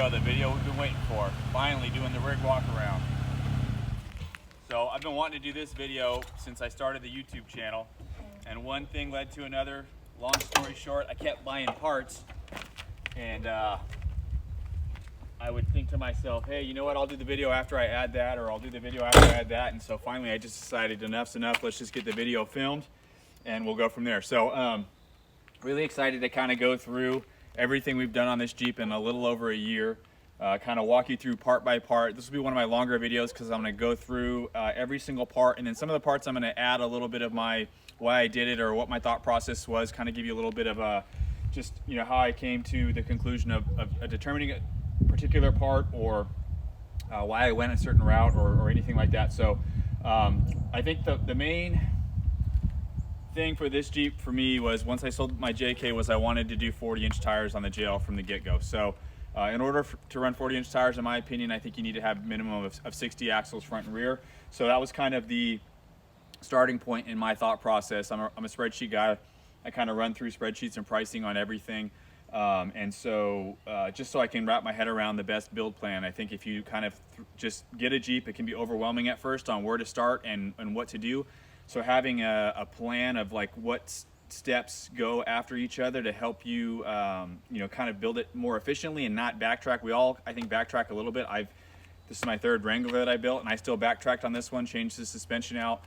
go, the video we've been waiting for. Finally doing the rig walk around. So I've been wanting to do this video since I started the YouTube channel, and one thing led to another. Long story short, I kept buying parts, and I would think to myself, hey, you know what, I'll do the video after I add that, or I'll do the video after I add that. And so finally I just decided enough's enough, let's just get the video filmed and we'll go from there. So really excited to kind of go through everything we've done on this Jeep in a little over a year, kind of walk you through part by part. This will be one of my longer videos because I'm going to go through every single part, and then some of the parts I'm going to add a little bit of my why I did it or what my thought process was, kind of give you a little bit of a just, you know, how I came to the conclusion of determining a particular part, or why I went a certain route, or anything like that. So I think the main thing for this Jeep for me was, once I sold my JK, was I wanted to do 40-inch tires on the JL from the get-go. So in order to run 40-inch tires, in my opinion, I think you need to have a minimum of 60 axles front and rear. So that was kind of the starting point in my thought process. I'm a spreadsheet guy. I kind of run through spreadsheets and pricing on everything. And so just so I can wrap my head around the best build plan, I think if you kind of just get a Jeep, it can be overwhelming at first on where to start and what to do. So having a plan of like what steps go after each other to help you, you know, kind of build it more efficiently and not backtrack. We all, I think, backtrack a little bit. This is my third Wrangler that I built, and I still backtracked on this one, changed the suspension out.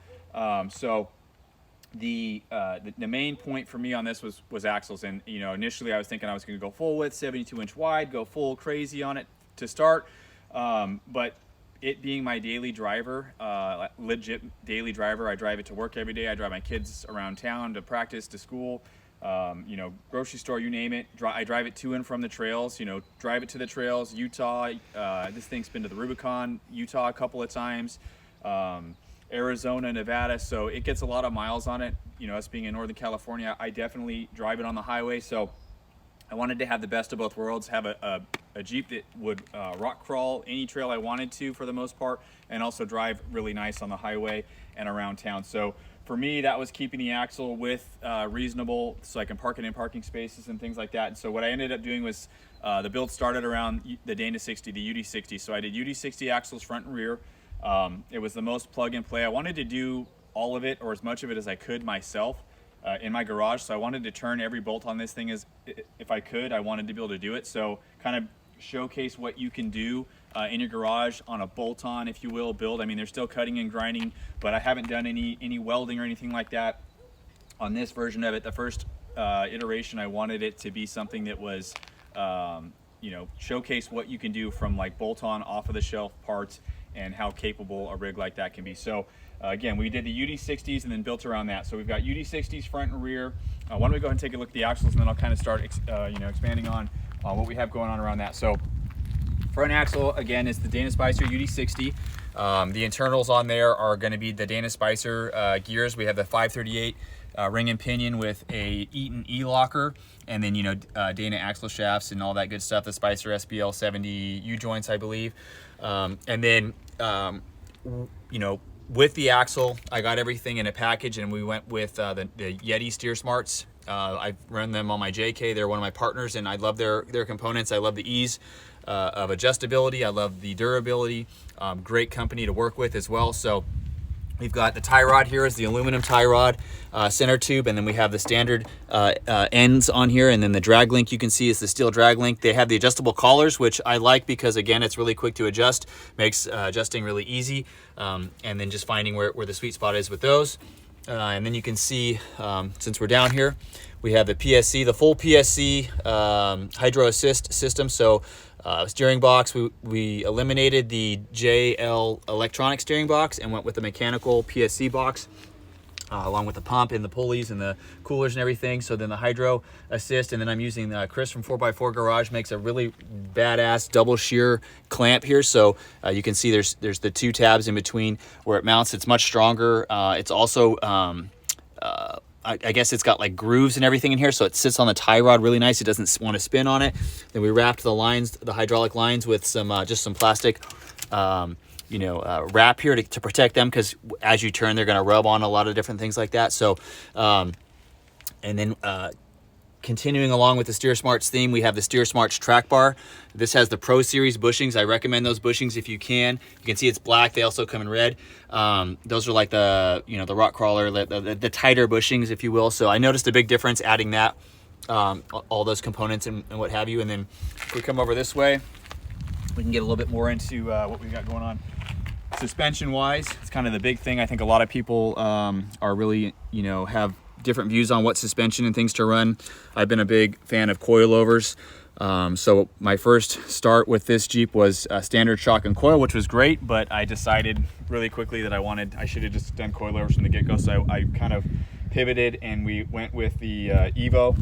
So the main point for me on this was axles. And, you know, initially I was thinking I was going to go full width, 72-inch wide, go full crazy on it to start. But it being my daily driver, legit daily driver, I drive it to work every day. I drive my kids around town to practice, to school, you know, grocery store, you name it. I drive it to and from the trails, you know, drive it to the trails, Utah. This thing's been to the Rubicon, Utah a couple of times. Arizona, Nevada, so it gets a lot of miles on it. You know, us being in Northern California, I definitely drive it on the highway. So I wanted to have the best of both worlds, have a Jeep that would rock crawl any trail I wanted to for the most part, and also drive really nice on the highway and around town. So for me, that was keeping the axle width reasonable, so I can park it in parking spaces and things like that. And so what I ended up doing was the build started around the Dana 60, the UD60. So I did UD60 axles front and rear. It was the most plug and play. I wanted to do all of it, or as much of it as I could myself in my garage. So I wanted to turn every bolt on this thing as if I could. I wanted to be able to do it. So kind of showcase what you can do in your garage on a bolt-on, if you will, build. I mean, they're still cutting and grinding, but I haven't done any welding or anything like that on this version of it. The first iteration, I wanted it to be something that was, you know, showcase what you can do from like bolt-on, off of the shelf parts, and how capable a rig like that can be. So again, we did the UD60s and then built around that. So we've got UD60s front and rear. Why don't we go ahead and take a look at the axles, and then I'll kind of start you know, expanding on what we have going on around that. So front axle, again, is the Dana Spicer UD60. The internals on there are going to be the Dana Spicer gears. We have the 538 ring and pinion with a Eaton E-locker, and then, you know, Dana axle shafts and all that good stuff, the Spicer SBL 70 U-joints, I believe. And then, you know, with the axle, I got everything in a package, and we went with the Yeti Steer Smarts. I've run them on my JK. They're one of my partners, and I love their components. I love the ease of adjustability. I love the durability. Great company to work with as well. So we've got the tie rod here is the aluminum tie rod, center tube, and then we have the standard ends on here, and then the drag link you can see is the steel drag link. They have the adjustable collars, which I like because, again, it's really quick to adjust, makes adjusting really easy, and then just finding where the sweet spot is with those. And then you can see, since we're down here, we have the PSC, the full PSC hydro assist system. So steering box, we eliminated the JL electronic steering box and went with the mechanical PSC box, along with the pump and the pulleys and the coolers and everything. So then the hydro assist, and then I'm using Chris from 4x4 Garage, makes a really badass double shear clamp here. So you can see there's the two tabs in between where it mounts. It's much stronger. It's also I guess it's got like grooves and everything in here, so it sits on the tie rod really nice. It doesn't want to spin on it. Then we wrapped the lines, the hydraulic lines, with some just some plastic you know, wrap here to protect them, because as you turn, they're going to rub on a lot of different things like that. So and then continuing along with the Steer Smarts theme, we have the Steer Smarts track bar. This has the Pro Series bushings. I recommend those bushings if you can. You can see it's black. They also come in red. Those are like the, you know, the rock crawler, the tighter bushings, if you will. So I noticed a big difference adding that, all those components and what have you. And then if we come over this way, we can get a little bit more into what we've got going on. Suspension wise, it's kind of the big thing. I think a lot of people are really, you know, have different views on what suspension and things to run. I've been a big fan of coilovers. So my first start with this Jeep was standard shock and coil, which was great, but I decided really quickly that I should have just done coilovers from the get-go. So I kind of pivoted and we went with the Evo,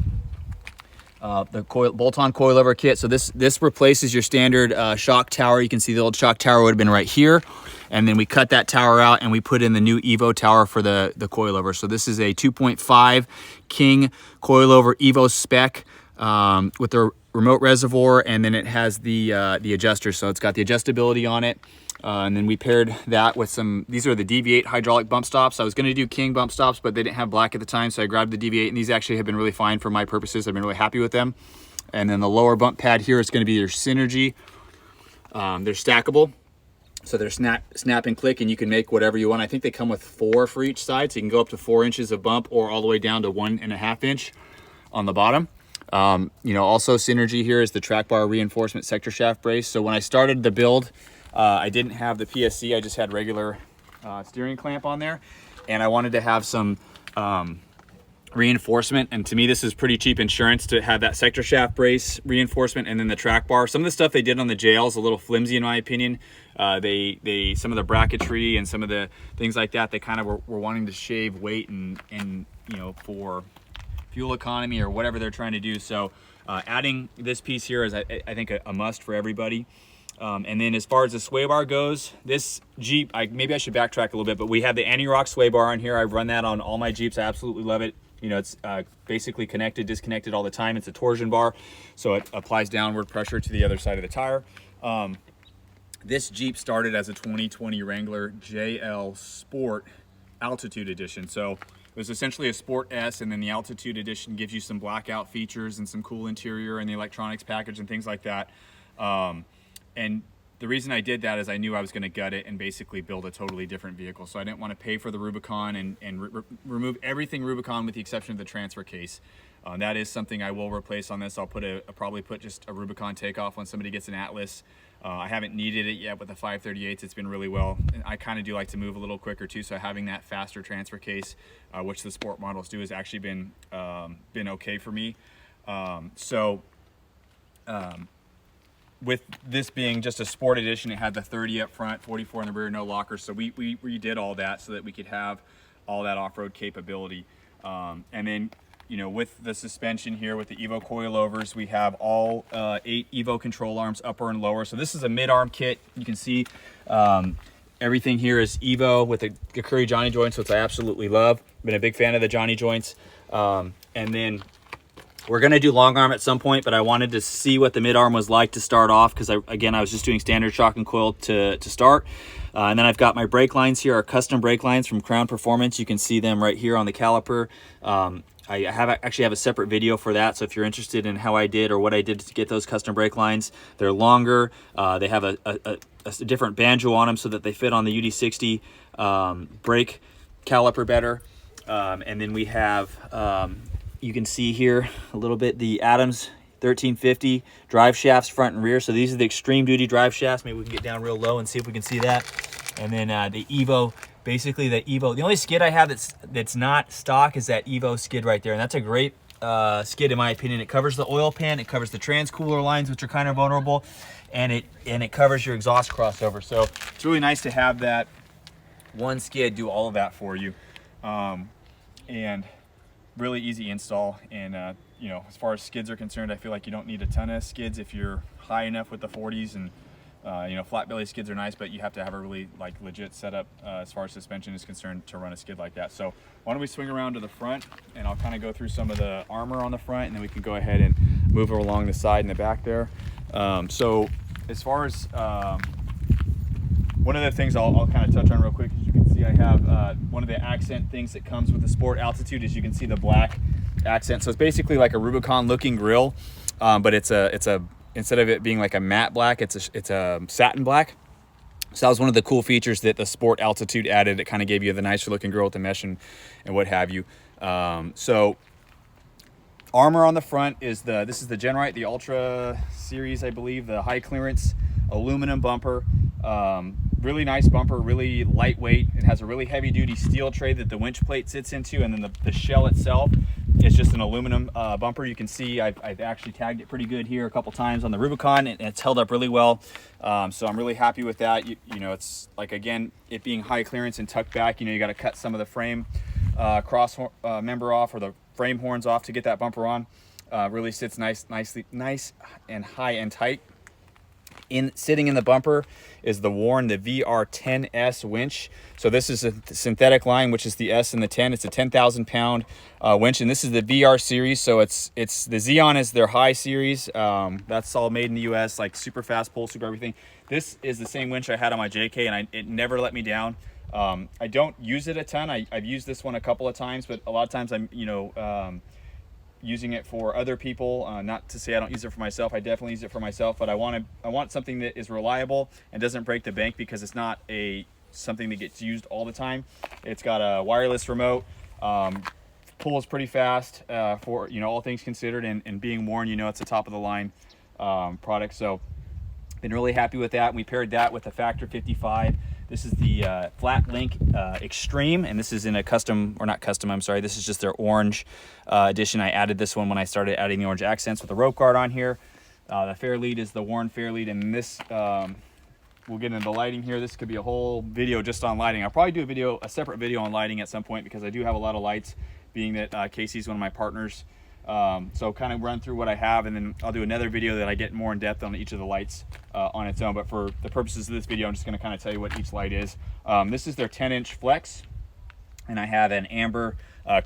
the bolt-on coilover kit. So this replaces your standard shock tower. You can see the old shock tower would have been right here. And then we cut that tower out and we put in the new Evo tower for the coilover. So this is a 2.5 King coilover Evo spec with the remote reservoir, and then it has the adjuster. So it's got the adjustability on it. And then we paired that with these are the DV8 hydraulic bump stops. I was gonna do King bump stops, but they didn't have black at the time, so I grabbed the DV8, and these actually have been really fine for my purposes. I've been really happy with them. And then the lower bump pad here is gonna be your Synergy. They're stackable. So they're snap and click, and you can make whatever you want. I think they come with 4 for each side, so you can go up to 4 inches of bump or all the way down to 1.5 inch on the bottom. You know, also Synergy here is the track bar reinforcement sector shaft brace. So when I started the build, I didn't have the PSC, I just had regular steering clamp on there, and I wanted to have some reinforcement, and to me this is pretty cheap insurance to have that sector shaft brace reinforcement and then the track bar. Some of the stuff they did on the JL is a little flimsy in my opinion. Some of the bracketry and some of the things like that, they kind of were wanting to shave weight and you know, for fuel economy or whatever they're trying to do. So adding this piece here is I think a must for everybody. And then as far as the sway bar goes, this Jeep, maybe I should backtrack a little bit, but we have the anti-rock sway bar on here. I've run that on all my Jeeps. I absolutely love it. You know, it's basically connected, disconnected all the time. It's a torsion bar, so it applies downward pressure to the other side of the tire. This Jeep started as a 2020 Wrangler JL Sport Altitude Edition. So it was essentially a Sport S, and then the Altitude Edition gives you some blackout features and some cool interior and the electronics package and things like that. And the reason I did that is I knew I was going to gut it and basically build a totally different vehicle. So I didn't want to pay for the Rubicon and remove everything Rubicon with the exception of the transfer case. That is something I will replace on this. I'll probably put just a Rubicon takeoff when somebody gets an Atlas. I haven't needed it yet with the 538s. It's been really well. And I kind of do like to move a little quicker too, so having that faster transfer case, which the sport models do, has actually been okay for me. With this being just a sport edition, it had the 30 up front, 44 in the rear, no lockers. So we redid all that so that we could have all that off-road capability. And then, you know, with the suspension here, with the Evo coilovers, we have all 8 Evo control arms, upper and lower. So this is a mid-arm kit. You can see everything here is Evo with the Curry Johnny joints, which I absolutely love. Been a big fan of the Johnny joints. And then we're gonna do long arm at some point, but I wanted to see what the mid arm was like to start off, because I was just doing standard shock and coil to start. And then I've got my brake lines here, are custom brake lines from Crown Performance. You can see them right here on the caliper. I actually have a separate video for that, so if you're interested in how I did or what I did to get those custom brake lines, they're longer. They have a different banjo on them so that they fit on the UD60 brake caliper better. And then we have, you can see here a little bit the Adams 1350 drive shafts front and rear. So these are the extreme duty drive shafts. Maybe we can get down real low and see if we can see that. And then the Evo, basically the Evo, the only skid I have that's not stock is that Evo skid right there. And that's a great skid in my opinion. It covers the oil pan, it covers the transcooler lines, which are kind of vulnerable, and it covers your exhaust crossover. So it's really nice to have that one skid do all of that for you. And really easy install. And you know, as far as skids are concerned, I feel like you don't need a ton of skids if you're high enough with the 40s. And you know, flat belly skids are nice, but you have to have a really like legit setup as far as suspension is concerned to run a skid like that. So why don't we swing around to the front, and I'll kind of go through some of the armor on the front, and then we can go ahead and move along the side and the back there. So as far as one of the things I'll kind of touch on real quick, as you can see, see I have one of the accent things that comes with the Sport Altitude. As you can see, the black accent. So it's basically like a Rubicon looking grill, but it's a instead of it being like a matte black, it's a satin black. So that was one of the cool features that the Sport Altitude added. It kind of gave you the nicer looking grill with the mesh and what have you. So armor on the front is this is the Genrite, the Ultra series, I believe, the high clearance aluminum bumper. Really nice bumper, really lightweight. It has a really heavy duty steel tray that the winch plate sits into, and then the shell itself is just an aluminum bumper. You can see I've actually tagged it pretty good here a couple times on the Rubicon, and it's held up really well. So I'm really happy with that. You know, it's like, again, it being high clearance and tucked back, you know, you got to cut some of the frame cross member off, or the frame horns off to get that bumper on. Really sits nice and high and tight. Sitting in the bumper is the worn the VR10S winch. So this is a synthetic line, which is the S and the 10. It's a 10,000 pound winch, and this is the VR series. So it's the Xeon is their high series. That's all made in the US, like super fast pull, super everything. This is the same winch I had on my JK, and it never let me down. I don't use it a ton. I've used this one a couple of times, but a lot of times I'm, you know, using it for other people. Not to say I don't use it for myself. I definitely use it for myself, but I want something that is reliable and doesn't break the bank, because it's not something that gets used all the time. It's got a wireless remote. Pulls pretty fast for, you know, all things considered, and being worn, you know, it's a top of the line product. So been really happy with that. And we paired that with the Factor 55. This is the Flat Link Extreme, and this is in a custom, or not custom, I'm sorry, this is just their orange edition. I added this one when I started adding the orange accents with the rope guard on here. The fair lead is the worn fair lead, and this, we'll get into the lighting here. This could be a whole video just on lighting. I'll probably do a separate video on lighting at some point, because I do have a lot of lights, being that Casey's one of my partners. So kind of run through what I have, and then I'll do another video that I get more in depth on each of the lights on its own. But for the purposes of this video, I'm just going to kind of tell you what each light is. This is their 10-inch flex, and I have an amber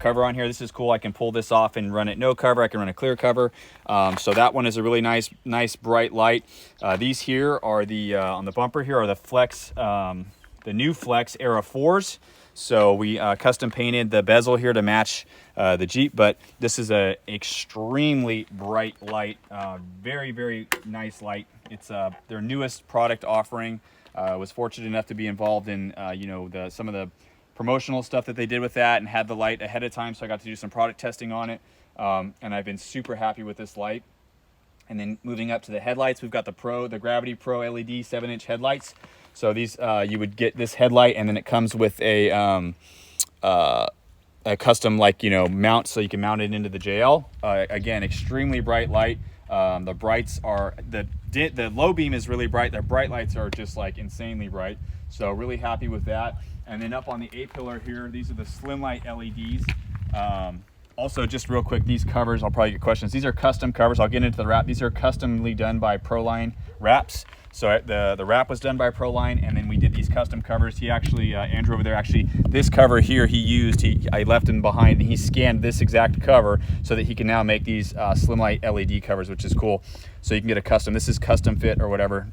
cover on here. This is cool. I can pull this off and run it no cover. I can run a clear cover. So that one is a really nice bright light. These here are the on the bumper here are the flex, the new flex Era 4s. So we custom painted the bezel here to match the Jeep, but this is a extremely bright light, very nice light. It's their newest product offering. Was fortunate enough to be involved in you know, some of the promotional stuff that they did with that, and had the light ahead of time, so I got to do some product testing on it, and I've been super happy with this light. And then moving up to the headlights, we've got the Gravity Pro LED 7-inch headlights. So these, you would get this headlight, and then it comes with a custom, like, you know, mount, so you can mount it into the JL. Again, extremely bright light. The brights are, the low beam is really bright. The bright lights are just like insanely bright. So really happy with that. And then up on the A-pillar here, these are the Slimlite LEDs. Also, just real quick, these covers, I'll probably get questions. These are custom covers. I'll get into the wrap. These are customly done by Proline wraps. So the wrap was done by Proline, and then we did these custom covers. He actually, Andrew over there, actually, this cover here he used, I left him behind, and he scanned this exact cover so that he can now make these Slimlite LED covers, which is cool. So you can get a custom, this is custom fit or whatever,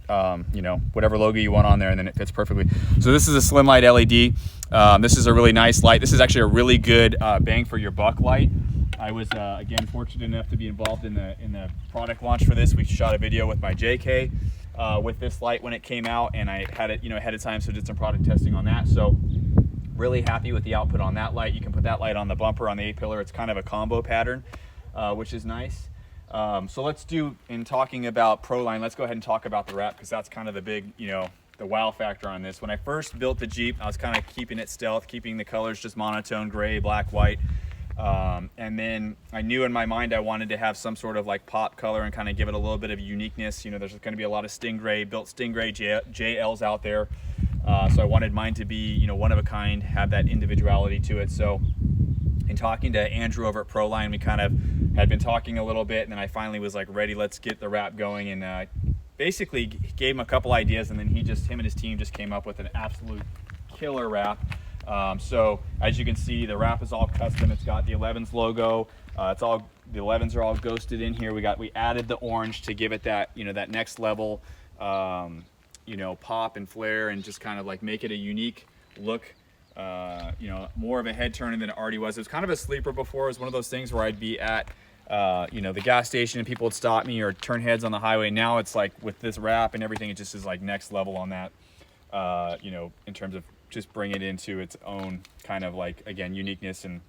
you know, whatever logo you want on there, and then it fits perfectly. So this is a Slimlite LED. This is a really nice light. This is actually a really good bang for your buck light. I was, again, fortunate enough to be involved in the product launch for this. We shot a video with my JK with this light when it came out, and I had it, you know, ahead of time, so did some product testing on that. So really happy with the output on that light. You can put that light on the bumper on the A-pillar. It's kind of a combo pattern, which is nice. So let's do, in talking about Proline, let's go ahead and talk about the wrap, because that's kind of the big, you know, the wow factor on this. When I first built the Jeep, I was kind of keeping it stealth, keeping the colors just monotone, gray, black, white. And then I knew in my mind I wanted to have some sort of like pop color and kind of give it a little bit of uniqueness. You know, there's going to be a lot of built Stingray JLs out there. So I wanted mine to be, you know, one of a kind, have that individuality to it. So in talking to Andrew over at Proline, we kind of had been talking a little bit, and then I finally was like, ready, let's get the wrap going. And basically gave him a couple ideas, and then him and his team just came up with an absolute killer wrap. So as you can see, the wrap is all custom. It's got the 11s logo. The 11s are all ghosted in here. We added the orange to give it that, you know, that next level, you know, pop and flare, and just kind of like make it a unique look you know, more of a head turner than it already was. It was kind of a sleeper before. It was one of those things where I'd be at, you know, the gas station and people would stop me or turn heads on the highway. Now it's like with this wrap and everything, it just is like next level on that, you know, in terms of just bring it into its own kind of like, again, uniqueness. And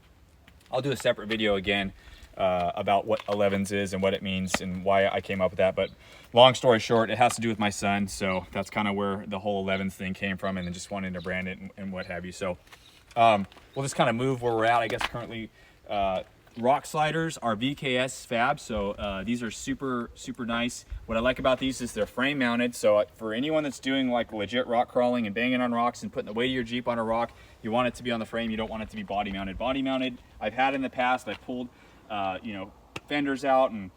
I'll do a separate video again about what 11s is and what it means and why I came up with that. But long story short, it has to do with my son. So that's kind of where the whole 11s thing came from, and then just wanting to brand it and what have you. So we'll just kind of move where we're at. I guess currently rock sliders are VKS fab. So these are super, super nice. What I like about these is they're frame mounted. So for anyone that's doing like legit rock crawling and banging on rocks and putting the weight of your Jeep on a rock, you want it to be on the frame. You don't want it to be body mounted. Body mounted, I've had in the past. I've pulled you know, fenders out and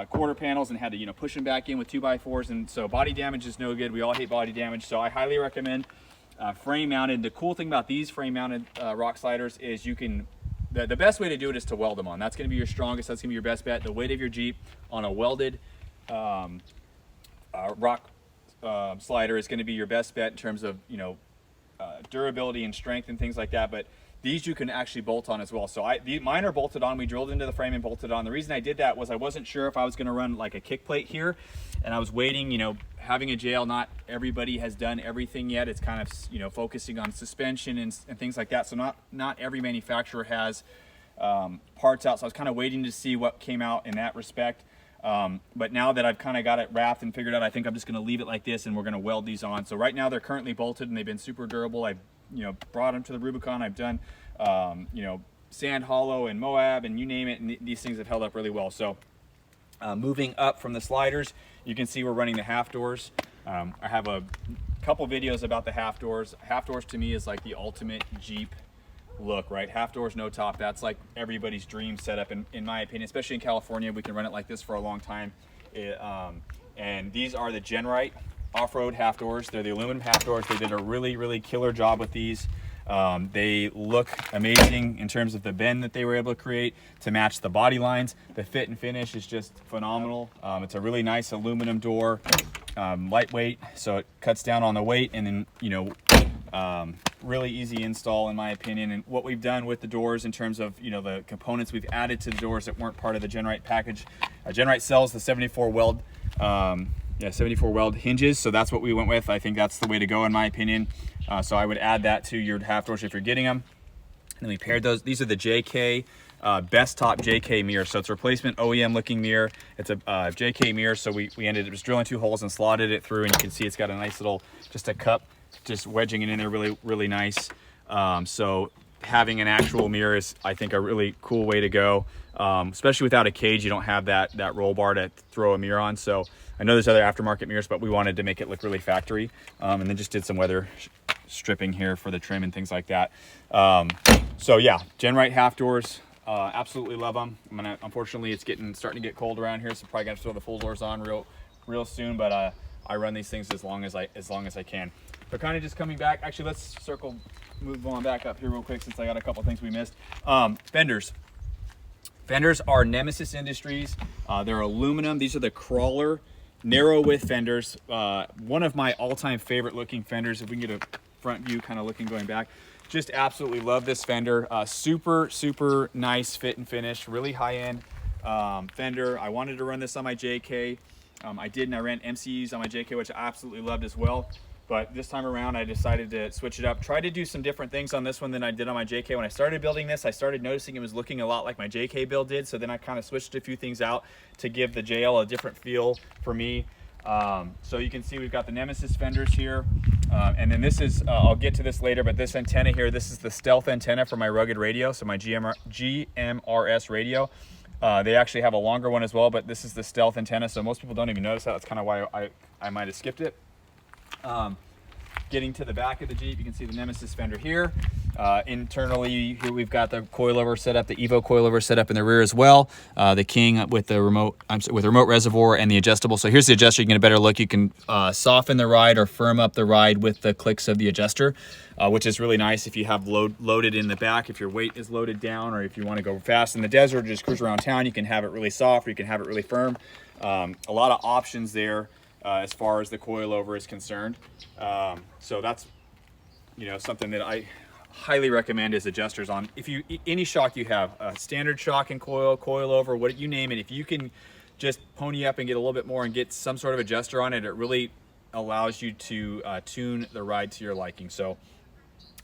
quarter panels and had to, you know, push them back in with 2x4s, and so body damage is no good. We all hate body damage, so I highly recommend frame mounted. The cool thing about these frame mounted rock sliders is you can, the best way to do it is to weld them on. That's going to be your strongest, that's going to be your best bet. The weight of your Jeep on a welded rock slider is going to be your best bet in terms of, you know, durability and strength and things like that. But these you can actually bolt on as well. So mine are bolted on. We drilled into the frame and bolted on. The reason I did that was I wasn't sure if I was going to run like a kick plate here, and I was waiting, you know, having a JL, not everybody has done everything yet. It's kind of, you know, focusing on suspension and things like that. So not every manufacturer has parts out. So I was kind of waiting to see what came out in that respect. But now that I've kind of got it wrapped and figured out, I think I'm just going to leave it like this, and we're going to weld these on. So right now they're currently bolted and they've been super durable. I've, you know, brought them to the Rubicon. I've done, you know, Sand Hollow and Moab and you name it, and these things have held up really well. So moving up from the sliders, you can see we're running the half doors. I have a couple videos about the half doors. Half doors to me is like the ultimate Jeep look, right? Half doors, no top. That's like everybody's dream setup, in my opinion, especially in California. We can run it like this for a long time. And these are the Genrite off-road half doors. They're the aluminum half doors. They did a really, really killer job with these. They look amazing in terms of the bend that they were able to create to match the body lines. The fit and finish is just phenomenal. It's a really nice aluminum door, lightweight, so it cuts down on the weight, and then, you know, really easy install in my opinion. And what we've done with the doors in terms of, you know, the components we've added to the doors that weren't part of the Genrite package. Genrite sells the 74 weld 74 weld hinges, so that's what we went with. I think that's the way to go in my opinion. So I would add that to your half doors if you're getting them. And then we paired those. These are the JK best top JK mirror. So it's a replacement OEM looking mirror. It's a JK mirror. So we ended up just drilling 2 holes and slotted it through, and you can see it's got a nice little, just a cup, just wedging it in there, really, really nice. So having an actual mirror is, I think, a really cool way to go. Especially without a cage, you don't have that roll bar to throw a mirror on. So I know there's other aftermarket mirrors, but we wanted to make it look really factory. And then just did some weather stripping here for the trim and things like that. So yeah, Genrite half doors, absolutely love them. Unfortunately, it's starting to get cold around here, so probably gonna throw the full doors on real soon. But I run these things as long as I can. But kind of just coming back, actually, let's move on back up here real quick since I got a couple things we missed. Fenders. Fenders are Nemesis Industries. They're aluminum. These are the crawler narrow width fenders. One of my all-time favorite looking fenders. If we can get a front view kind of looking going back. Just absolutely love this fender. Super, super nice fit and finish. Really high-end fender. I wanted to run this on my JK. I did, and I ran MCEs on my JK, which I absolutely loved as well. But this time around, I decided to switch it up. Try to do some different things on this one than I did on my JK. When I started building this, I started noticing it was looking a lot like my JK build did. So then I kind of switched a few things out to give the JL a different feel for me. So you can see we've got the Nemesis fenders here. And then this is, I'll get to this later, but this antenna here, this is the stealth antenna for my rugged radio. So my GMRS radio. They actually have a longer one as well, but this is the stealth antenna. So most people don't even notice that. That's kind of why I might have skipped it. Getting to the back of the Jeep, you can see the Nemesis fender here. Internally, here we've got the coilover set up, the Evo coilover set up in the rear as well. The King with the remote, with the remote reservoir and the adjustable. So here's the adjuster. You can get a better look. You can soften the ride or firm up the ride with the clicks of the adjuster, which is really nice if you have loaded in the back, if your weight is loaded down, or if you want to go fast in the desert or just cruise around town. You can have it really soft, or you can have it really firm. A lot of options there. As far as the coilover is concerned. So that's, you know, something that highly recommend is adjusters on. If you, any shock you have, standard shock and coil, coilover, what you name it, if you can just pony up and get a little bit more and get some sort of adjuster on it, it really allows you to tune the ride to your liking. So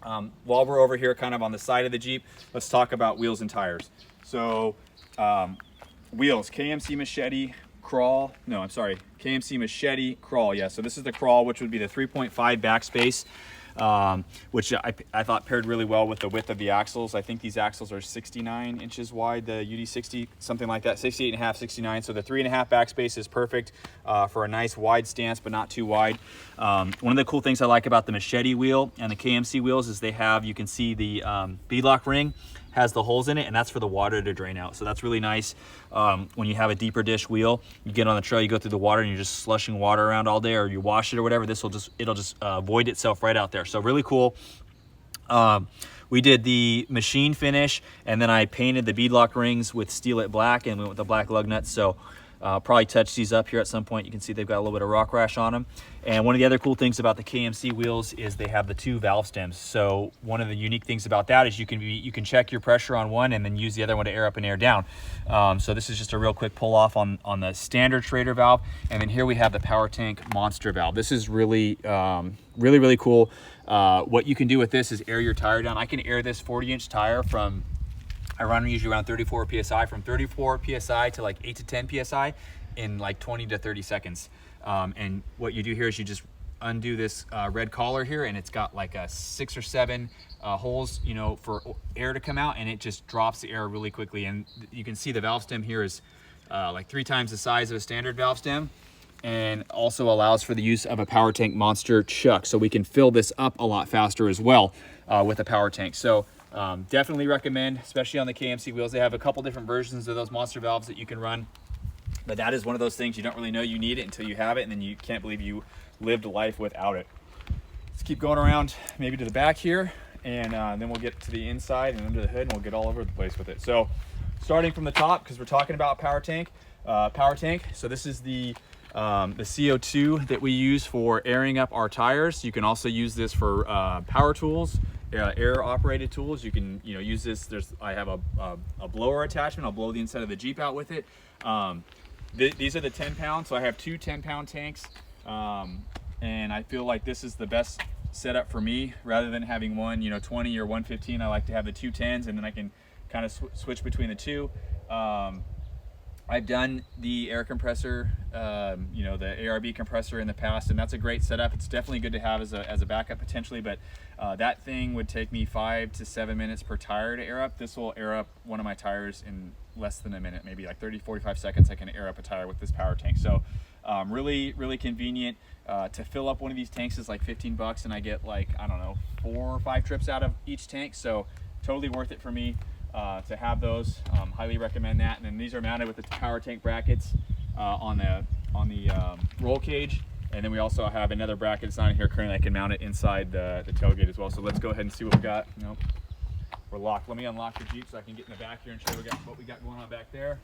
while we're over here kind of on the side of the Jeep, let's talk about wheels and tires. So wheels, KMC Machete Crawl, no, I'm sorry, KMC Machete Crawl, yeah, so this is the Crawl, which would be the 3.5 backspace, which I thought paired really well with the width of the axles. I think these axles are 69 inches wide, the UD60, something like that, 68 and a half, 69. So the 3.5 backspace is perfect for a nice wide stance, but not too wide. One of the cool things I like about the Machete wheel and the KMC wheels is they have, you can see the beadlock ring has the holes in it, and that's for the water to drain out. So that's really nice. When you have a deeper dish wheel, you get on the trail, you go through the water and you're just slushing water around all day, or you wash it or whatever, it'll just void itself right out there. So really cool. We did the machine finish, and then I painted the beadlock rings with Steel It Black and went with the black lug nuts. So probably touch these up here at some point. You can see they've got a little bit of rock rash on them. And one of the other cool things about the KMC wheels is they have the 2 valve stems. So one of the unique things about that is you can check your pressure on one and then use the other one to air up and air down. So this is just a real quick pull off on the standard Schrader valve. And then here we have the Power Tank Monster valve. This is really, really cool. What you can do with this is air your tire down. I can air this 40-inch tire from, I run usually around 34 PSI, from 34 PSI to like 8 to 10 PSI in like 20 to 30 seconds. And what you do here is you just undo this red collar here, and it's got like a 6 or 7 holes, you know, for air to come out, and it just drops the air really quickly. And you can see the valve stem here is like 3 times the size of a standard valve stem, and also allows for the use of a Power Tank Monster chuck. So we can fill this up a lot faster as well with a Power Tank. So definitely recommend, especially on the KMC wheels. They have a couple different versions of those monster valves that you can run, but that is one of those things you don't really know you need it until you have it, and then you can't believe you lived life without it. Let's keep going around maybe to the back here, and then we'll get to the inside and under the hood, and we'll get all over the place with it. So starting from the top, because we're talking about Power Tank. So this is the CO2 that we use for airing up our tires. You can also use this for power tools, air operated tools. You can use this. I have a blower attachment. I'll blow the inside of the Jeep out with it. These are the 10 pound, so I have 2 10-pound tanks, and I feel like this is the best setup for me. Rather than having one 20 or 115, I like to have the 2 10s, and then I can kind of switch between the two. I've done the air compressor, the ARB compressor in the past, and that's a great setup. It's definitely good to have as a backup potentially, but that thing would take me 5 to 7 minutes per tire to air up. This will air up one of my tires in less than a minute, maybe like 30-45 seconds. I can air up a tire with this Power Tank. So really convenient. To fill up one of these tanks is like 15 bucks, and I get like, I don't know, 4 or 5 trips out of each tank. So totally worth it for me to have those. Highly recommend that. And then these are mounted with the Power Tank brackets on the roll cage. And then we also have another bracket. It's not in here currently. I can mount it inside the tailgate as well. So let's go ahead and see what we got. We're locked. Let me unlock the Jeep so I can get in the back here and show you what we got going on back there.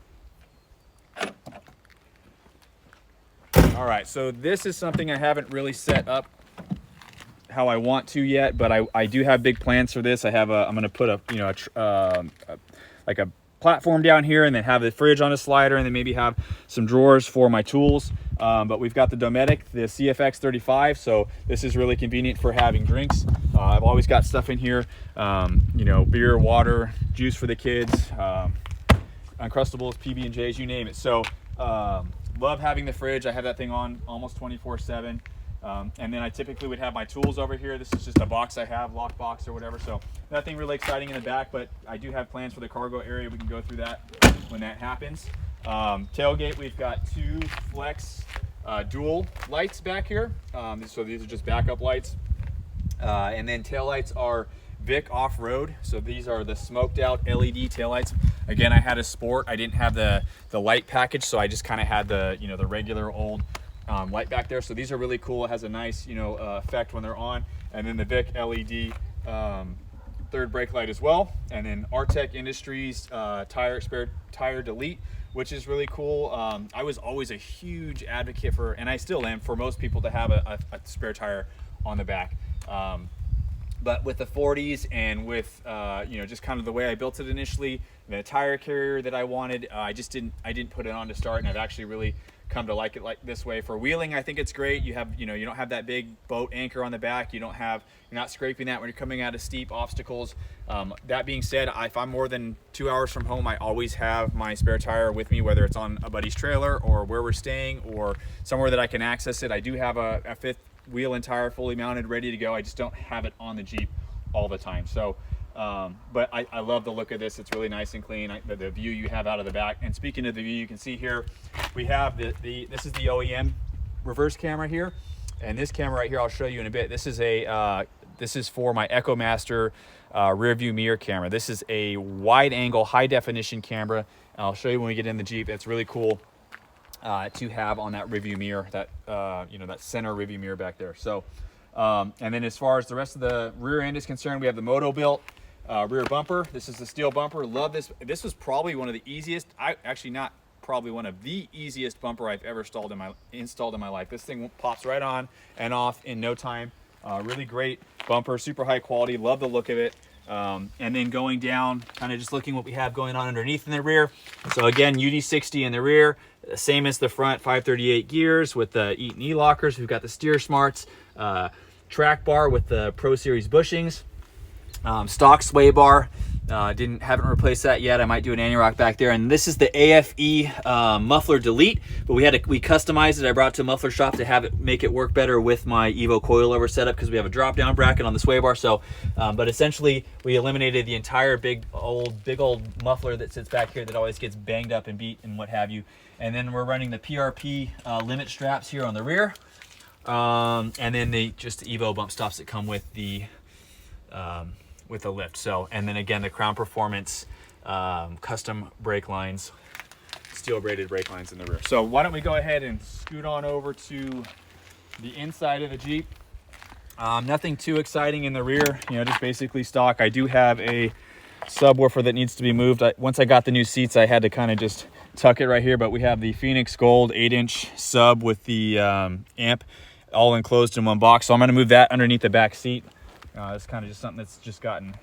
All right, so this is something I haven't really set up how I want to yet, but I do have big plans for this. I'm going to put like a platform down here, and then have the fridge on a slider, and then maybe have some drawers for my tools. But we've got the Dometic, the CFX 35, so this is really convenient for having drinks. I've always got stuff in here, beer, water, juice for the kids, Uncrustables, PB&Js, you name it. So love having the fridge. I have that thing on almost 24/7. And then I typically would have my tools over here. This is just a box I have, lock box or whatever. So nothing really exciting in the back, but I do have plans for the cargo area. We can go through that when that happens. Tailgate, we've got 2 flex dual lights back here. So these are just backup lights. And then tail lights are Vic off-road. So these are the smoked out LED tail lights. Again, I had a Sport. I didn't have the light package, so I just kind of had the the regular old light back there. So these are really cool. It has a nice effect when they're on. And then the Vic LED third brake light as well. And then Artec Industries spare tire delete, which is really cool. I was always a huge advocate for, and I still am, for most people to have a spare tire on the back. But with the 40s and with you know, just kind of the way I built it initially, the tire carrier that I wanted, I didn't put it on to start, and I've actually really come to like it like this way. For wheeling, I think it's great. You have, you know, you don't have that big boat anchor on the back. You're not scraping that when you're coming out of steep obstacles. That being said, if I'm more than 2 hours from home, I always have my spare tire with me, whether it's on a buddy's trailer or where we're staying or somewhere that I can access it. I do have a fifth wheel and tire fully mounted, ready to go. I just don't have it on the Jeep all the time. So but I love the look of this. It's really nice and clean. The view you have out of the back. And speaking of the view, you can see here we have this is the OEM reverse camera here, and this camera right here I'll show you in a bit. This is for my EcoMaster rear view mirror camera. This is a wide angle, high definition camera. I'll show you when we get in the Jeep. It's really cool to have on that rear view mirror, that you know, that center rear view mirror back there. So and then as far as the rest of the rear end is concerned, we have the Moto built rear bumper. This is the steel bumper. Love this. This was probably one of the easiest, actually not probably one of the easiest bumper I've ever installed in my life. This thing pops right on and off in no time. Really great bumper, super high quality. Love the look of it. And then going down, kind of just looking what we have going on underneath in the rear. So again, UD60 in the rear, same as the front, 538 gears with the Eaton E-lockers. We've got the steer smarts, track bar with the Pro Series bushings, stock sway bar. Haven't replaced that yet. I might do an anti-rock back there. And this is the Afe Muffler Delete, but we customized it. I brought it to a muffler shop to make it work better with my Evo Coilover setup, because we have a drop down bracket on the sway bar. So but essentially we eliminated the entire big old muffler that sits back here that always gets banged up and beat and what have you. And then we're running the PRP limit straps here on the rear, and then just the Evo bump stops that come with the lift. So, and then again, the Crown Performance custom brake lines, steel braided brake lines in the rear. So why don't we go ahead and scoot on over to the inside of the Jeep. Nothing too exciting in the rear, you know, just basically stock. I do have a subwoofer that needs to be moved. Once I got the new seats, I had to kind of just tuck it right here, but we have the Phoenix Gold 8-inch sub with the amp all enclosed in one box. So I'm going to move that underneath the back seat. It's kind of just something that's just gotten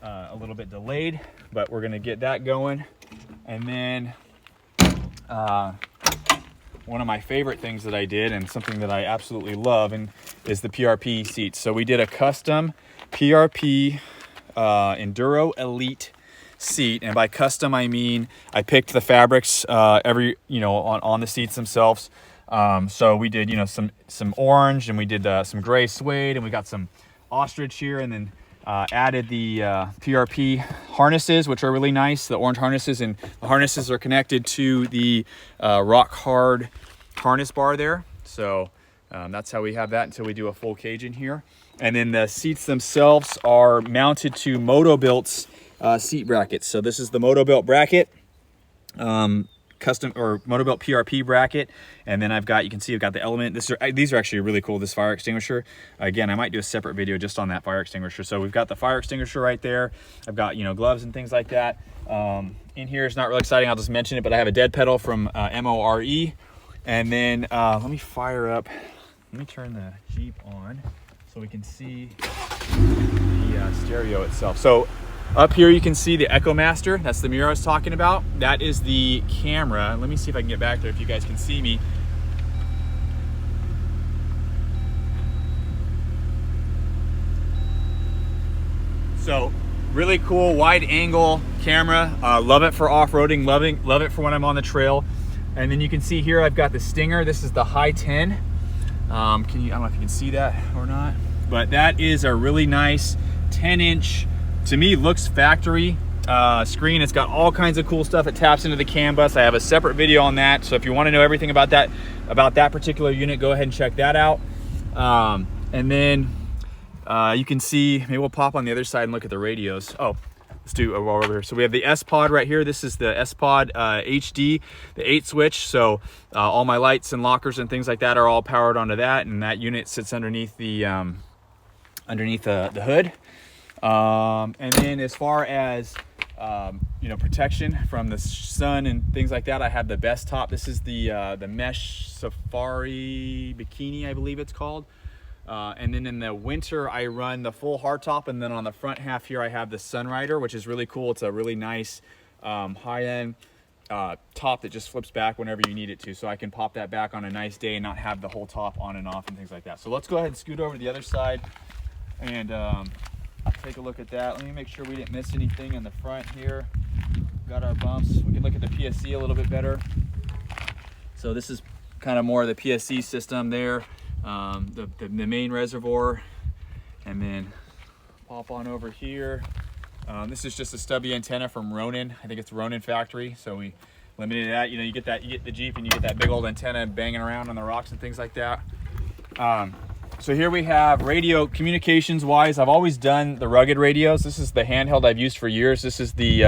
a little bit delayed, but we're going to get that going. And then one of my favorite things that I did, and something that I absolutely love, is the PRP seats. So we did a custom PRP Enduro Elite seat, and by custom I mean I picked the fabrics on the seats themselves. So we did, you know, some orange, and we did some gray suede, and we got some ostrich here, and then added the PRP harnesses, which are really nice, the orange harnesses, and the harnesses are connected to the rock hard harness bar there. So that's how we have that until we do a full cage in here. And then the seats themselves are mounted to Moto Built's seat brackets. So this is the Moto Built bracket, custom or Moto Built PRP bracket, and then you can see I've got the element. These are actually really cool. This fire extinguisher, again, I might do a separate video just on that fire extinguisher. So we've got the fire extinguisher right there. I've got, you know, gloves and things like that. In here is not really exciting, I'll just mention it, but I have a dead pedal from MORE, and then let me turn the Jeep on so we can see the stereo itself. So up here you can see the EcoMaster. That's the mirror I was talking about. That is the camera. Let me see if I can get back there if you guys can see me. So really cool wide angle camera. Love it for off-roading, love it for when I'm on the trail. And then you can see here I've got the Stinger. This is the high 10. I don't know if you can see that or not, but that is a really nice 10-inch, to me, looks factory screen. It's got all kinds of cool stuff. It taps into the CAN bus. I have a separate video on that, so if you want to know everything about that particular unit, go ahead and check that out. And then you can see, maybe we'll pop on the other side and look at the radios. Oh, let's do a while over here. So we have the S-Pod right here. This is the S-Pod HD, the 8 switch. So all my lights and lockers and things like that are all powered onto that, and that unit sits underneath the hood. And then as far as you know, protection from the sun and things like that, I have the best top. This is the mesh safari bikini, I believe it's called. And then in the winter, I run the full hardtop, and then on the front half here, I have the Sunrider, which is really cool. It's a really nice high-end top that just flips back whenever you need it to, so I can pop that back on a nice day and not have the whole top on and off and things like that. So let's go ahead and scoot over to the other side and take a look at that. Let me make sure we didn't miss anything in the front here. Got our bumps. We can look at the PSC a little bit better. So this is kind of more of the PSC system there, the main reservoir, and then pop on over here. This is just a stubby antenna from Ronin. I think it's Ronin factory, so we limited that. You know, you get the Jeep and you get that big old antenna banging around on the rocks and things like that. So here we have radio communications wise. I've always done the rugged radios. This is the handheld I've used for years. This is the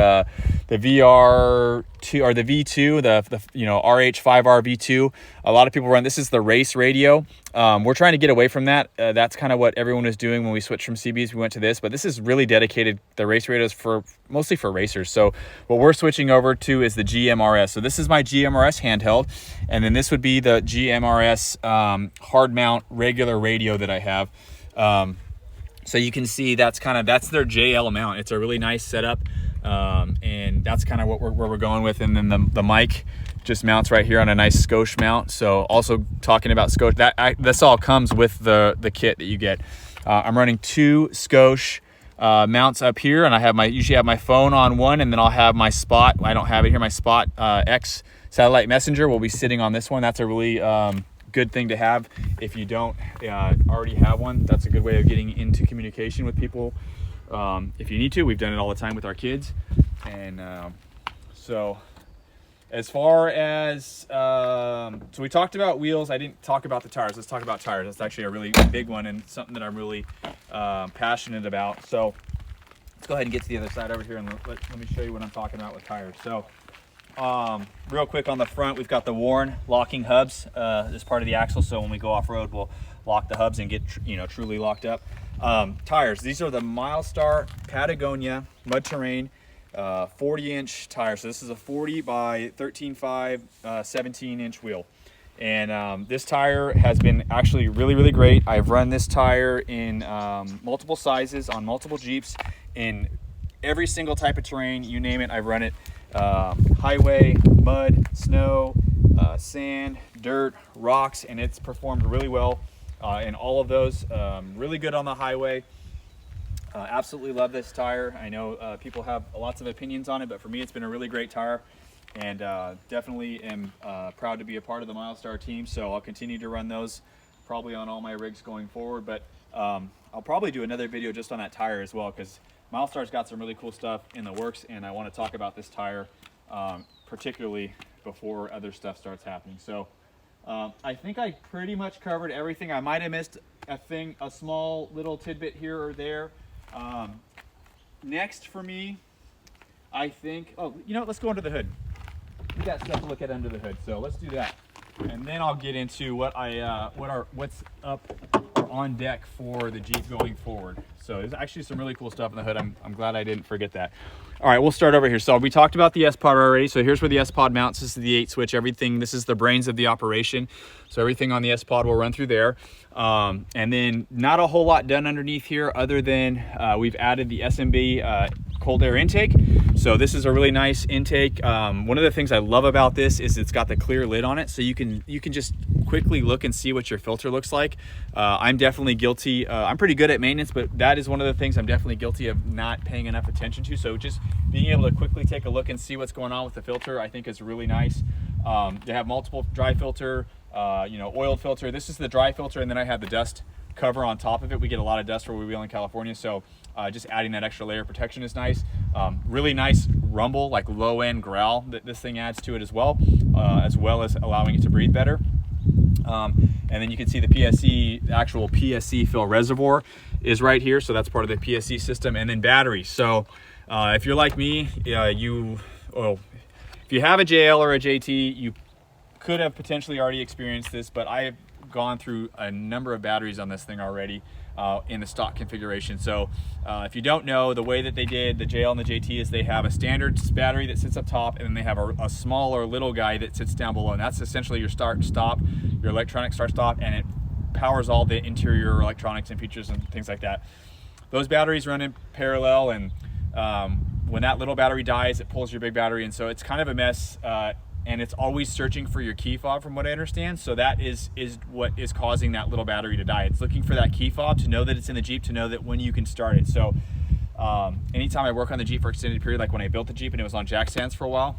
VR2 or the V2, the you know, RH5R V2. A lot of people run. This is the race radio. We're trying to get away from that. That's kind of what everyone was doing when we switched from CBs. We went to this, but this is really dedicated. The race radios for mostly for racers. So what we're switching over to is the GMRS. So this is my GMRS handheld, and then this would be the GMRS hard mount regular radio that I have. So you can see that's their JL mount. It's a really nice setup, and that's kind of where we're going with. And then the mic just mounts right here on a nice Scosche mount. So also talking about Scosche, this all comes with the kit that you get. I'm running 2 Scosche mounts up here, and I usually have my phone on one, and then I'll have my Spot. I don't have it here. My Spot X satellite messenger will be sitting on this one. That's a really good thing to have if you don't already have one. That's a good way of getting into communication with people if you need to. We've done it all the time with our kids. And so as far as so we talked about wheels. I didn't talk about the tires. Let's talk about tires. That's actually a really big one and something that I'm really passionate about. So let's go ahead and get to the other side over here, and let me show you what I'm talking about with tires. So real quick, on the front, we've got the Warn locking hubs as part of the axle, so when we go off-road, we'll lock the hubs and get truly locked up. Tires, these are the Milestar Patagonia Mud Terrain 40-inch tires. So this is a 40 by 13.5 17-inch wheel, and this tire has been actually really great. I've run this tire in multiple sizes on multiple Jeeps in every single type of terrain, you name it, I've run it. Highway, mud, snow, sand, dirt, rocks, and it's performed really well in all of those. Really good on the highway. Absolutely love this tire. I know people have lots of opinions on it, but for me it's been a really great tire, and definitely am proud to be a part of the Milestar team. So I'll continue to run those probably on all my rigs going forward, but I'll probably do another video just on that tire as well, because Milestar's got some really cool stuff in the works, and I want to talk about this tire particularly before other stuff starts happening. So I think I pretty much covered everything. I might have missed a small little tidbit here or there. Next for me, I think, let's go under the hood. We got stuff to look at under the hood, so let's do that. And then I'll get into what's up or on deck for the Jeep going forward. So there's actually some really cool stuff in the hood. I'm glad I didn't forget that. All right, we'll start over here. So we talked about the S-Pod already. So here's where the S-Pod mounts. This is the 8 switch. Everything, this is the brains of the operation. So everything on the S-Pod will run through there. And then not a whole lot done underneath here, other than we've added the SMB cold air intake. So this is a really nice intake. One of the things I love about this is it's got the clear lid on it, so you can just quickly look and see what your filter looks like. I'm definitely guilty. I'm pretty good at maintenance, but that is one of the things I'm definitely guilty of not paying enough attention to. So just being able to quickly take a look and see what's going on with the filter, I think is really nice. They have multiple dry filter, oiled filter. This is the dry filter, and then I have the dust cover on top of it. We get a lot of dust where we wheel in California, so just adding that extra layer of protection is nice. Really nice rumble, like low end growl that this thing adds to it as well as allowing it to breathe better. And then you can see the PSC, actual PSC fill reservoir is right here, so that's part of the PSC system. And then batteries. So if you're like me, if you have a JL or a JT, you could have potentially already experienced this, but I have gone through a number of batteries on this thing already in the stock configuration. So if you don't know, the way that they did the JL and the JT is they have a standard battery that sits up top, and then they have a smaller little guy that sits down below, and that's essentially your start and stop, your electronic start stop, and it powers all the interior electronics and features and things like that. Those batteries run in parallel, and when that little battery dies, it pulls your big battery, and so it's kind of a mess, and it's always searching for your key fob from what I understand. So that is what is causing that little battery to die. It's looking for that key fob to know that it's in the Jeep, to know that when you can start it. So anytime I work on the Jeep for extended period, like when I built the Jeep and it was on jack stands for a while,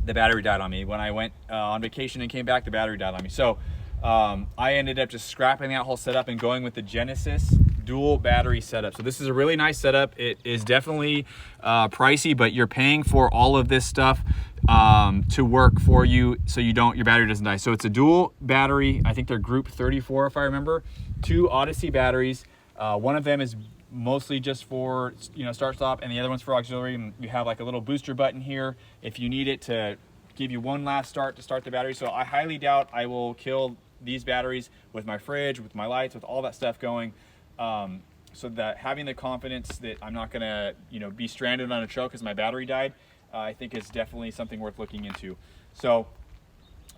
the battery died on me. When I went on vacation and came back, the battery died on me. So I ended up just scrapping that whole setup and going with the Genesis dual battery setup. So this is a really nice setup. It is definitely pricey, but you're paying for all of this stuff to work for you, so your battery doesn't die. So it's a dual battery. I think they're group 34 if I remember. 2 Odyssey batteries. One of them is mostly just for start stop, and the other one's for auxiliary. And you have like a little booster button here if you need it to give you one last start to start the battery. So I highly doubt I will kill these batteries with my fridge, with my lights, with all that stuff going. So that having the confidence that I'm not gonna be stranded on a trail because my battery died, I think is definitely something worth looking into. So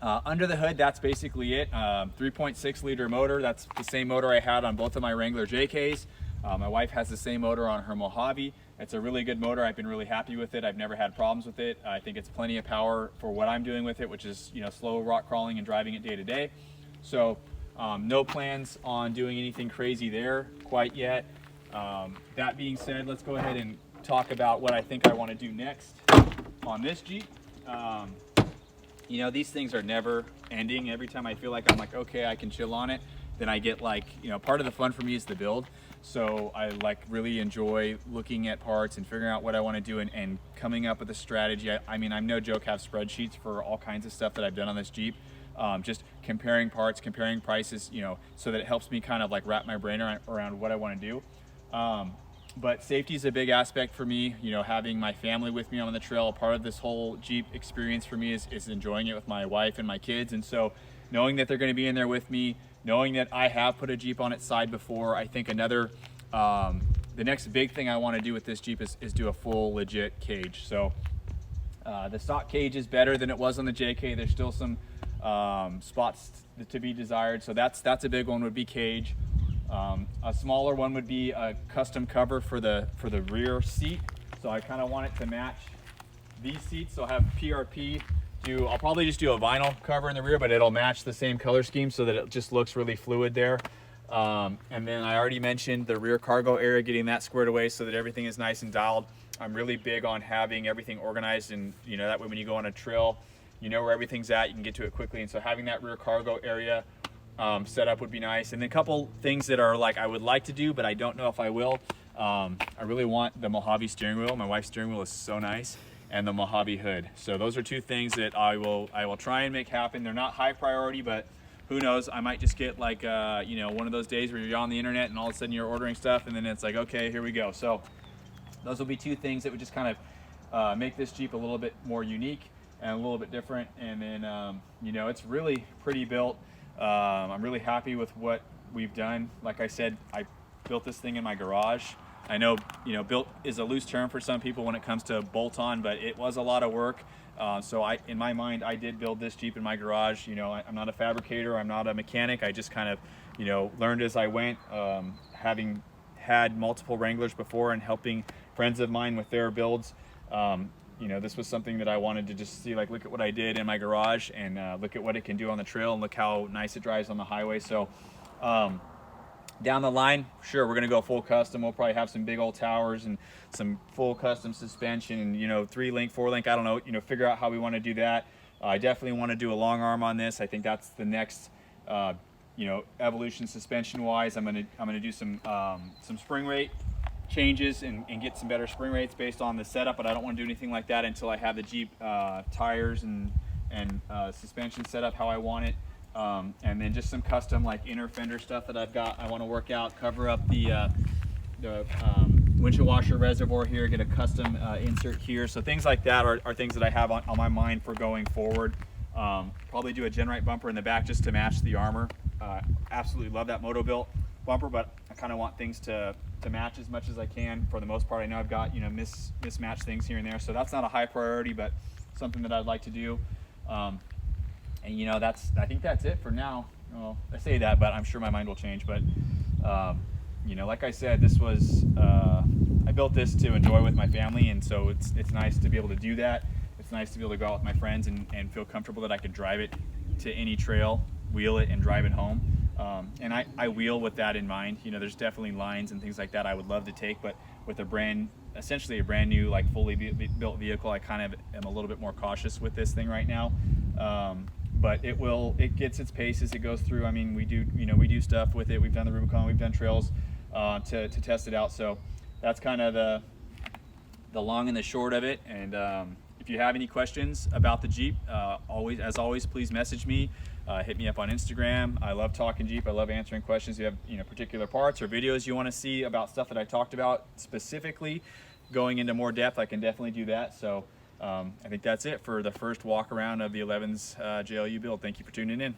under the hood, that's basically it. 3.6 liter motor. That's the same motor I had on both of my Wrangler JKs. My wife has the same motor on her Mojave. It's a really good motor. I've been really happy with it. I've never had problems with it. I think it's plenty of power for what I'm doing with it, which is slow rock crawling and driving it day to day. So no plans on doing anything crazy there quite yet. That being said, let's go ahead and talk about what I think I want to do next on this Jeep. These things are never ending. Every time I feel like I'm like, okay, I can chill on it, then I get like, part of the fun for me is the build. So I really enjoy looking at parts and figuring out what I want to do and coming up with a strategy. I mean, I'm no joke, have spreadsheets for all kinds of stuff that I've done on this Jeep. Just comparing parts, comparing prices, so that it helps me kind of like wrap my brain around what I want to do. But safety is a big aspect for me. Having my family with me on the trail, part of this whole Jeep experience for me is enjoying it with my wife and my kids. And so knowing that they're going to be in there with me, knowing that I have put a Jeep on its side before, I think the next big thing I want to do with this Jeep is do a full legit cage. So the stock cage is better than it was on the JK. There's still some spots to be desired. So that's a big one, would be cage. A smaller one would be a custom cover for the rear seat. So I kind of want it to match these seats. So I'll have PRP I'll probably just do a vinyl cover in the rear, but it'll match the same color scheme so that it just looks really fluid there. And then I already mentioned the rear cargo area, getting that squared away so that everything is nice and dialed. I'm really big on having everything organized, and that way when you go on a trail, where everything's at, you can get to it quickly. And so having that rear cargo area set up would be nice. And then a couple things that are like I would like to do, but I don't know if I will. I really want the Mojave steering wheel. My wife's steering wheel is so nice. And the Mojave hood. So those are 2 things that I will try and make happen. They're not high priority, but who knows? I might just get like one of those days where you're on the internet and all of a sudden you're ordering stuff, and then it's like, okay, here we go. So those will be 2 things that would just kind of make this Jeep a little bit more unique and a little bit different. And then it's really pretty built. I'm really happy with what we've done. Like I said, I built this thing in my garage. I know, built is a loose term for some people when it comes to bolt on, but it was a lot of work. So in my mind, I did build this Jeep in my garage. I'm not a fabricator, I'm not a mechanic. I just kind of, learned as I went, having had multiple Wranglers before and helping friends of mine with their builds. This was something that I wanted to just see, look at what I did in my garage and look at what it can do on the trail and look how nice it drives on the highway. So, down the line, sure, we're gonna go full custom. We'll probably have some big old towers and some full custom suspension and 3-link, 4-link, I don't know, figure out how we want to do that. I definitely want to do a long arm on this. I think that's the next evolution suspension wise. I'm gonna do some spring rate changes and get some better spring rates based on the setup, but I don't want to do anything like that until I have the Jeep tires and suspension set up how I want it. And then just some custom inner fender stuff that I've got. I want to work out, cover up the windshield washer reservoir here, get a custom insert here. So things like that are things that I have on my mind for going forward. Probably do a Gen-Right bumper in the back just to match the armor. Absolutely love that Moto-Built bumper, but I kind of want things to match as much as I can. For the most part, I know I've got mismatched things here and there, so that's not a high priority, but something that I'd like to do. And I think that's it for now. well, I say that, but I'm sure my mind will change. But you know, like I said, this was I built this to enjoy with my family, and so it's nice to be able to do that. It's nice to be able to go out with my friends and feel comfortable that I could drive it to any trail, wheel it, and drive it home. And I wheel with that in mind. You know, there's definitely lines and things like that I would love to take, but with essentially a brand new, like fully built vehicle, I kind of am a little bit more cautious with this thing right now. But it gets its pace as it goes through. I mean, we do stuff with it. We've done the Rubicon, we've done trails to test it out. So that's kind of the long and the short of it. And if you have any questions about the Jeep, as always, please message me. Hit me up on Instagram. I love talking Jeep. I love answering questions. If you have particular parts or videos you want to see about stuff that I talked about specifically, going into more depth, I can definitely do that. So I think that's it for the first walk around of the 11's JLU build. Thank you for tuning in.